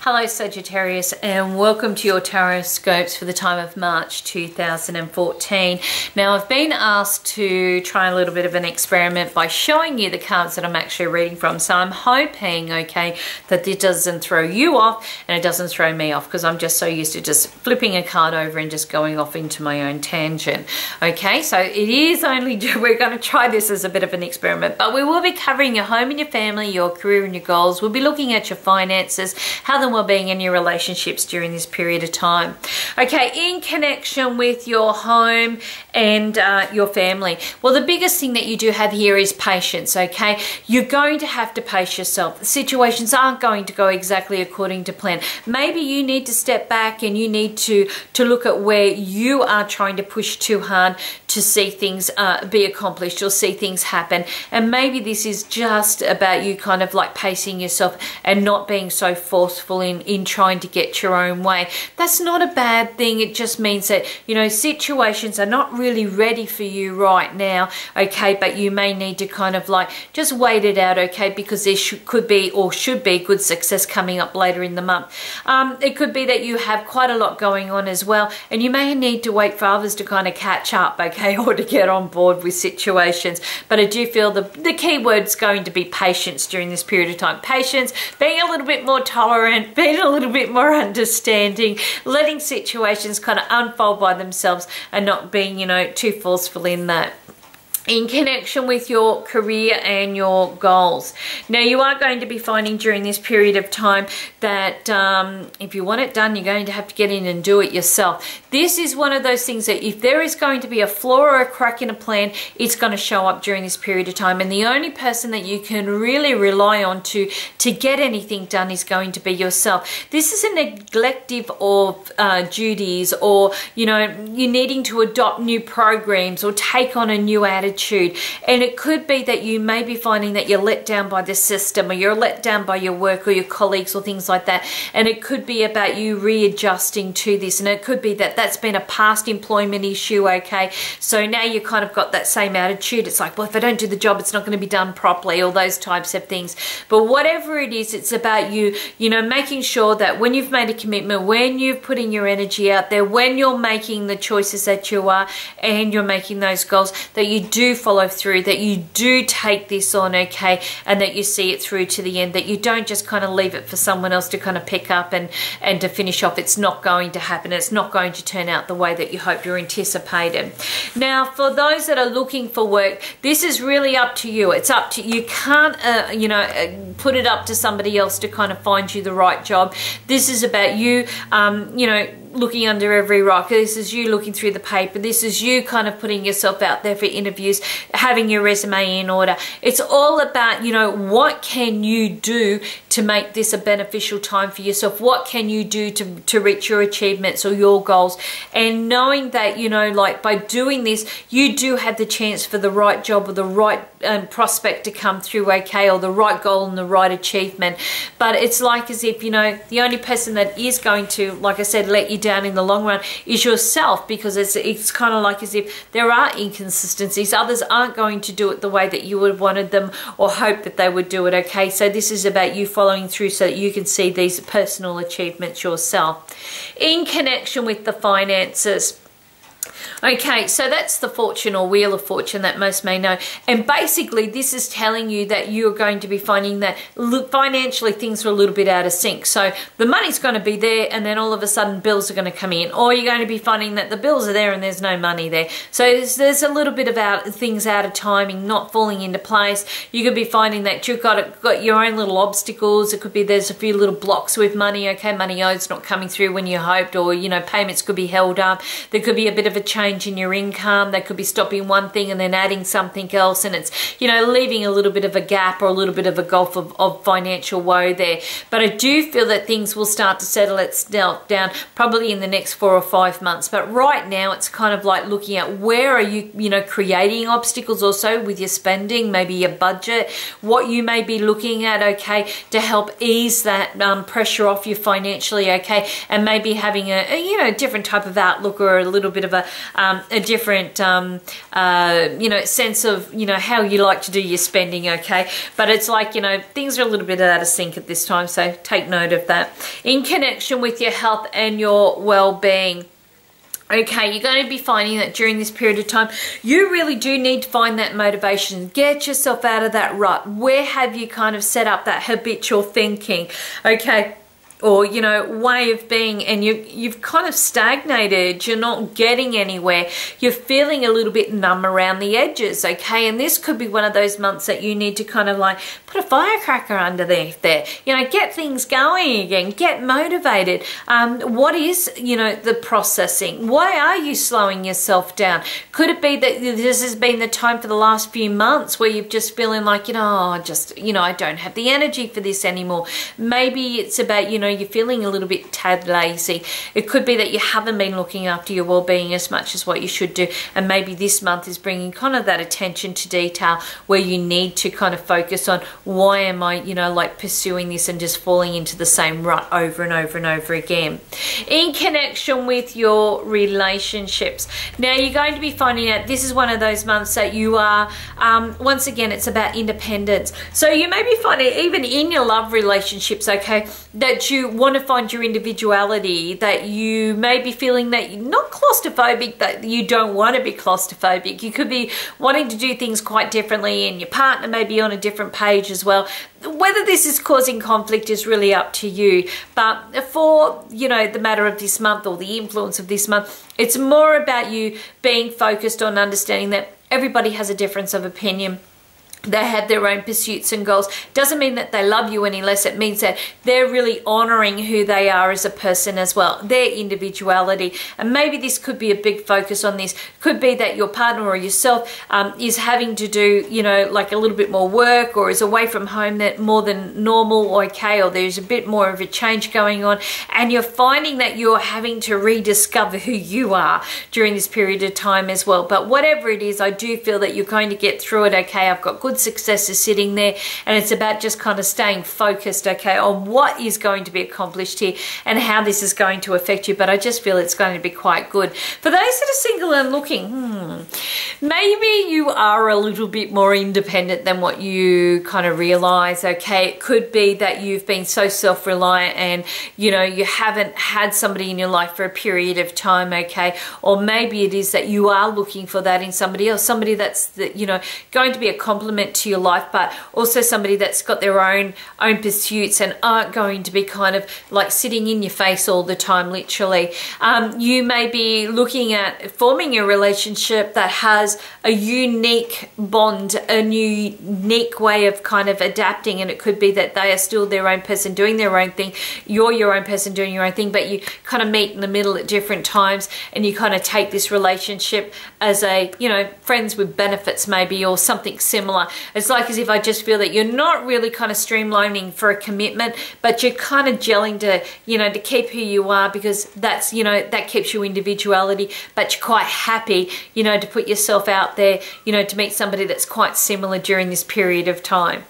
Hello Sagittarius, and welcome to your Tarotscopes for the time of March 2014. Now I've been asked to try a little bit of an experiment by showing you the cards that I'm actually reading from, so I'm hoping, okay, that this doesn't throw you off and it doesn't throw me off, because I'm just so used to just flipping a card over and just going off into my own tangent. Okay, so it is only, we're going to try this as a bit of an experiment, but we will be covering your home and your family, your career and your goals. We'll be looking at your finances, health and well-being, and your relationships during this period of time. Okay, in connection with your home and your family, well, the biggest thing that you do have here is patience. Okay, you're going to have to pace yourself. The situations aren't going to go exactly according to plan. Maybe you need to step back and you need to look at where you are trying to push too hard to see things be accomplished or see things happen, and maybe this is just about you kind of like pacing yourself and not being so forceful in trying to get your own way. That's not a bad thing. It just means that, you know, situations are not really ready for you right now, okay, but you may need to kind of like just wait it out, okay, because there could be or should be good success coming up later in the month. It could be that you have quite a lot going on as well, and you may need to wait for others to kind of catch up, okay, or to get on board with situations. But I do feel the key word's going to be patience during this period of time. Patience, being a little bit more tolerant, being a little bit more understanding, letting situations kind of unfold by themselves and not being, you know, too forceful in that. In connection with your career and your goals. Now, you are going to be finding during this period of time that if you want it done, you're going to have to get in and do it yourself. This is one of those things that if there is going to be a flaw or a crack in a plan, it's going to show up during this period of time. And the only person that you can really rely on to get anything done is going to be yourself. This is a neglective of duties, or, you know, you needing to adopt new programs or take on a new attitude. And it could be that you may be finding that you're let down by the system, or you're let down by your work or your colleagues or things like that. And it could be about you readjusting to this, and it could be that that's been a past employment issue, okay? So now you kind of got that same attitude. It's like, well, if I don't do the job, it's not going to be done properly, all those types of things. But whatever it is, it's about you, you know, making sure that when you've made a commitment, when you're putting your energy out there, when you're making the choices that you are, and you're making those goals, that you do follow through, that you do take this on, okay, and that you see it through to the end, that you don't just kind of leave it for someone else to kind of pick up and to finish off. It's not going to happen. It's not going to turn out the way that you hope you're anticipated. Now, for those that are looking for work, this is really up to you. It's up to you. You can't, you know, put it up to somebody else to kind of find you the right job. This is about you, you know, looking under every rock. This is you looking through the paper. This is you kind of putting yourself out there for interviews, having your resume in order. It's all about, you know, what can you do to make this a beneficial time for yourself? What can you do to reach your achievements or your goals? And knowing that, you know, like by doing this, you do have the chance for the right job or the right prospect to come through, okay, or the right goal and the right achievement. But it's like as if, you know, the only person that is going to, like I said, let you down in the long run is yourself, because it's kind of like as if there are inconsistencies. Others aren't going to do it the way that you would have wanted them or hope that they would do it, okay? So this is about you following through so that you can see these personal achievements yourself. In connection with the finances, okay, so that's the fortune or wheel of fortune that most may know. And basically this is telling you that you're going to be finding that financially things are a little bit out of sync. So the money's going to be there, and then all of a sudden bills are going to come in. Or you're going to be finding that the bills are there and there's no money there. So there's a little bit of things out of timing, not falling into place. You could be finding that you've got your own little obstacles. It could be there's a few little blocks with money, okay, money owed's not coming through when you hoped, or, you know, payments could be held up. There could be a bit of a change in your income. They could be stopping one thing and then adding something else, and it's, you know, leaving a little bit of a gap or a little bit of a gulf of financial woe there. But I do feel that things will start to settle itself down probably in the next 4 or 5 months. But right now it's kind of like looking at where are you, you know, creating obstacles also with your spending, maybe your budget, what you may be looking at, okay, to help ease that pressure off you financially, okay, and maybe having a you know, different type of outlook or a little bit of a a different, you know, sense of, you know, how you like to do your spending, okay? But it's like, you know, things are a little bit out of sync at this time, so take note of that. In connection with your health and your well-being, okay, you're going to be finding that during this period of time, you really do need to find that motivation. Get yourself out of that rut. Where have you kind of set up that habitual thinking, okay? Or, you know, way of being, and you've kind of stagnated, you're not getting anywhere, you're feeling a little bit numb around the edges, okay? And this could be one of those months that you need to kind of like put a firecracker underneath there, you know, get things going again, get motivated. What is, you know, the processing? Why are you slowing yourself down? Could it be that this has been the time for the last few months where you're just feeling like, you know, just, you know, I don't have the energy for this anymore? Maybe it's about, you know, you're feeling a little bit tad lazy. It could be that you haven't been looking after your well-being as much as what you should do, and maybe this month is bringing kind of that attention to detail where you need to kind of focus on, why am I, you know, like pursuing this and just falling into the same rut over and over and over again. In connection with your relationships, now you're going to be finding out this is one of those months that you are, once again, it's about independence. So you may be finding even in your love relationships, okay, that you want to find your individuality, that you may be feeling that you're not claustrophobic, that you don't want to be claustrophobic. You could be wanting to do things quite differently, and your partner may be on a different page as well. Whether this is causing conflict is really up to you. But for, you know, the matter of this month, or the influence of this month, it's more about you being focused on understanding that everybody has a difference of opinion. They have their own pursuits and goals. Doesn't mean that they love you any less. It means that they're really honoring who they are as a person as well, their individuality. And maybe this could be a big focus on this. Could be that your partner or yourself is having to do, you know, like a little bit more work, or is away from home that more than normal, okay, or there's a bit more of a change going on, and you're finding that you're having to rediscover who you are during this period of time as well. But whatever it is, I do feel that you're going to get through it, okay? I've got good success is sitting there, and it's about just kind of staying focused, okay, on what is going to be accomplished here and how this is going to affect you. But I just feel it's going to be quite good. For those that are single and looking, maybe you are a little bit more independent than what you kind of realize, okay? It could be that you've been so self-reliant and, you know, you haven't had somebody in your life for a period of time, okay? Or maybe it is that you are looking for that in somebody else, somebody that's, you know, going to be a complement to your life, but also somebody that's got their own pursuits and aren't going to be kind of like sitting in your face all the time, literally. You may be looking at forming a relationship that has a unique bond, a unique way of kind of adapting, and it could be that they are still their own person doing their own thing, you're your own person doing your own thing, but you kind of meet in the middle at different times, and you kind of take this relationship as a, you know, friends with benefits maybe, or something similar. It's like as if I just feel that you're not really kind of streamlining for a commitment, but you're kind of gelling to, you know, to keep who you are, because that's, you know, that keeps your individuality, but you're quite happy, you know, to put yourself out there, you know, to meet somebody that's quite similar during this period of time.